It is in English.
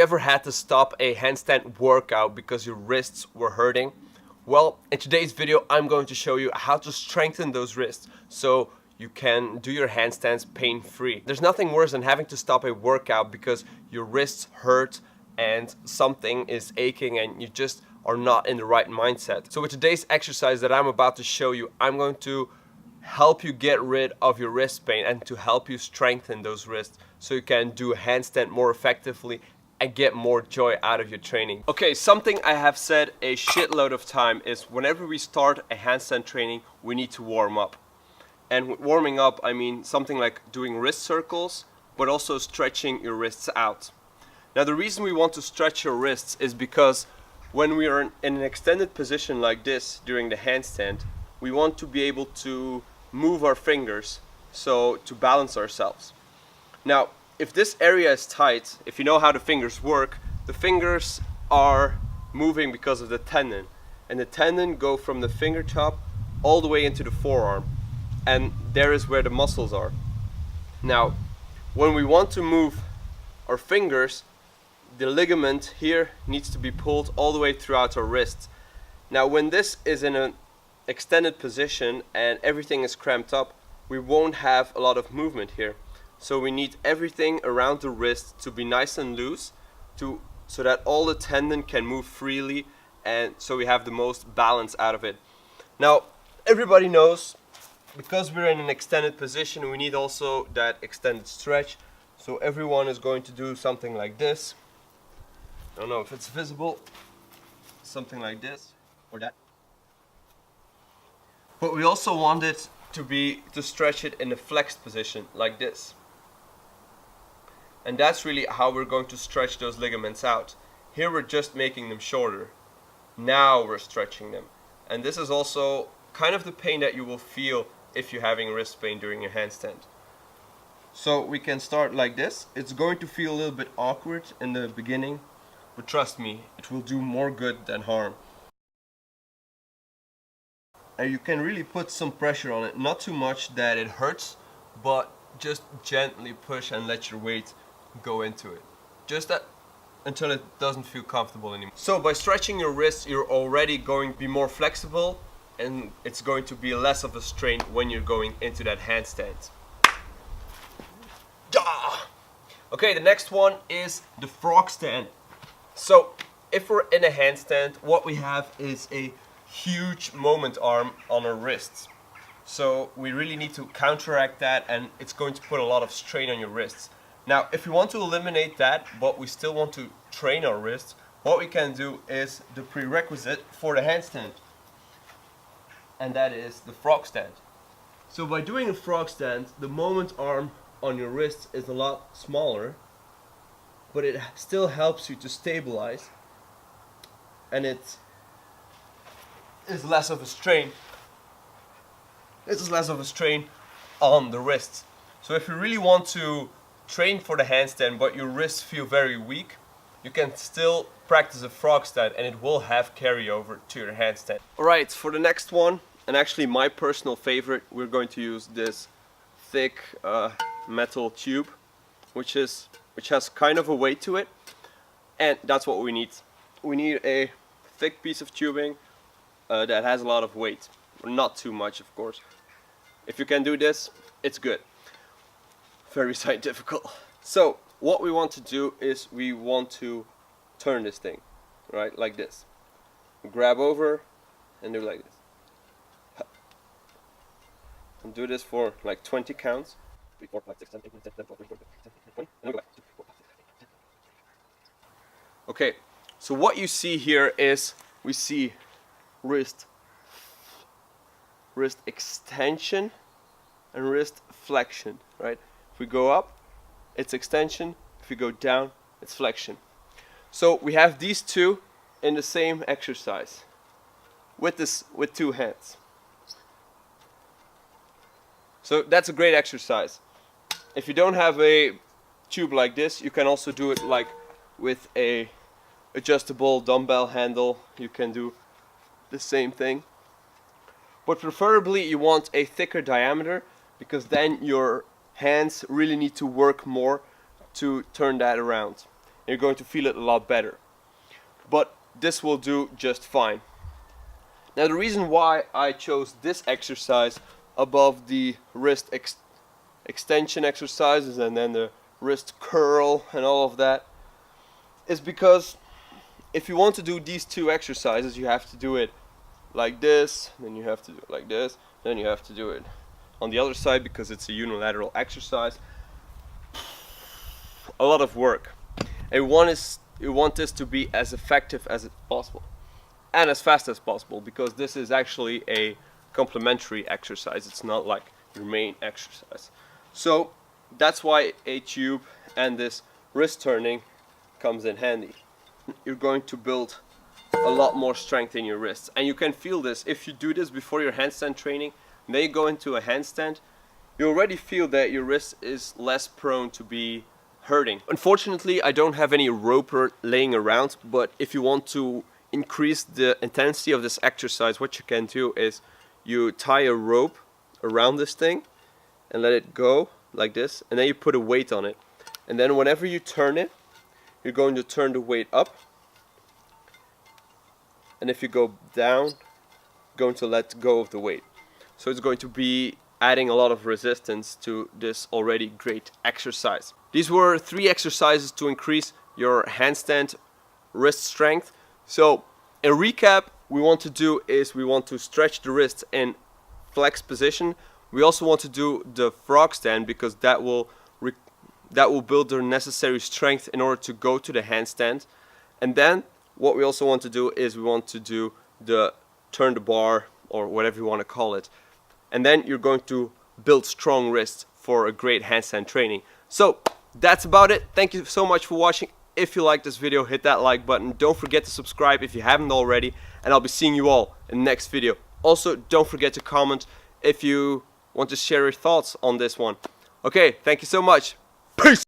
ever had to stop a handstand workout because your wrists were hurting? Well, in today's video I'm going to show you how to strengthen those wrists so you can do your handstands pain-free. There's nothing worse than having to stop a workout because your wrists hurt and something is aching and you just are not in the right mindset. So with today's exercise that I'm about to show you, I'm going to help you get rid of your wrist pain and to help you strengthen those wrists so you can do a handstand more effectively and get more joy out of your training. Okay, something I have said a shitload of time is whenever we start a handstand training, we need to warm up. And with warming up, I mean something like doing wrist circles, but also stretching your wrists out. Now the reason we want to stretch your wrists is because when we are in an extended position like this during the handstand, we want to be able to move our fingers so to balance ourselves. Now, if this area is tight, if you know how the fingers work, the fingers are moving because of the tendon, and the tendon go from the fingertip all the way into the forearm, and there is where the muscles are. Now, when we want to move our fingers, the ligament here needs to be pulled all the way throughout our wrists. Now, when this is in an extended position and everything is cramped up, we won't have a lot of movement here. So we need everything around the wrist to be nice and loose so that all the tendon can move freely and so we have the most balance out of it. Now, everybody knows because we're in an extended position, we need also that extended stretch. So everyone is going to do something like this. I don't know if it's visible. Something like this or that. But we also want it to stretch it in a flexed position like this. And that's really how we're going to stretch those ligaments out. Here we're just making them shorter. Now we're stretching them. And this is also kind of the pain that you will feel if you're having wrist pain during your handstand. So we can start like this. It's going to feel a little bit awkward in the beginning, but trust me, it will do more good than harm. And you can really put some pressure on it, not too much that it hurts, but just gently push and let your weight go into it. Just that until it doesn't feel comfortable anymore. So by stretching your wrists, you're already going to be more flexible and it's going to be less of a strain when you're going into that handstand. Okay, the next one is the frog stand. So if we're in a handstand, what we have is a huge moment arm on our wrists. So we really need to counteract that and it's going to put a lot of strain on your wrists. Now, if we want to eliminate that, but we still want to train our wrists, what we can do is the prerequisite for the handstand. And that is the frog stand. So by doing a frog stand, the moment arm on your wrist is a lot smaller, but it still helps you to stabilize and it is less of a strain. This is less of a strain on the wrists. So if you really want to train for the handstand but your wrists feel very weak, you can still practice a frog stand and it will have carryover to your handstand. Alright, for the next one, and actually my personal favorite, we're going to use this thick metal tube which has kind of a weight to it, and that's what we need. We need a thick piece of tubing that has a lot of weight. Not too much, of course. If you can do this, it's good. Very scientific. So what we want to do is we want to turn this thing, right, like this. Grab over and do like this. And do this for like 20 counts. 3, 4, 5, 6, 7, 8, 9, 10, 11, 12, 13, 14, 15, 16, 17, 18, 19, 20. And then go back. 2, 3, 4, 5, 6, 7, 8, 9, 10. Okay, so what you see here is we see wrist extension and wrist flexion, right? If we go up, it's extension. If we go down, it's flexion. So we have these two in the same exercise with two hands. So that's a great exercise. If you don't have a tube like this, you can also do it like with a adjustable dumbbell handle. You can do the same thing. But preferably you want a thicker diameter because then your hands really need to work more to turn that around. you're going to feel it a lot better. But this will do just fine. Now the reason why I chose this exercise above the wrist extension exercises and then the wrist curl and all of that is because if you want to do these two exercises, you have to do it like this, then you have to do it like this, then you have to do it on the other side because it's a unilateral exercise. A lot of work. And you want this to be as effective as possible and as fast as possible, because this is actually a complementary exercise. It's not like your main exercise. So that's why a tube and this wrist turning comes in handy. You're going to build a lot more strength in your wrists, and you can feel this if you do this before your handstand training. Then you go into a handstand, you already feel that your wrist is less prone to be hurting. Unfortunately, I don't have any rope laying around, but if you want to increase the intensity of this exercise, what you can do is you tie a rope around this thing and let it go like this, and then you put a weight on it, and then whenever you turn it, you're going to turn the weight up, and if you go down, you're going to let go of the weight. So it's going to be adding a lot of resistance to this already great exercise. These were 3 exercises to increase your handstand wrist strength. So in recap, we want to stretch the wrists in flex position. We also want to do the frog stand because that will build the necessary strength in order to go to the handstand. And then what we also want to do is we want to do the turn the bar, or whatever you want to call it. And then you're going to build strong wrists for a great handstand training. So that's about it. Thank you so much for watching. If you like this video, hit that like button. Don't forget to subscribe if you haven't already, and I'll be seeing you all in the next video. Also, don't forget to comment if you want to share your thoughts on this one. Okay, thank you so much. Peace!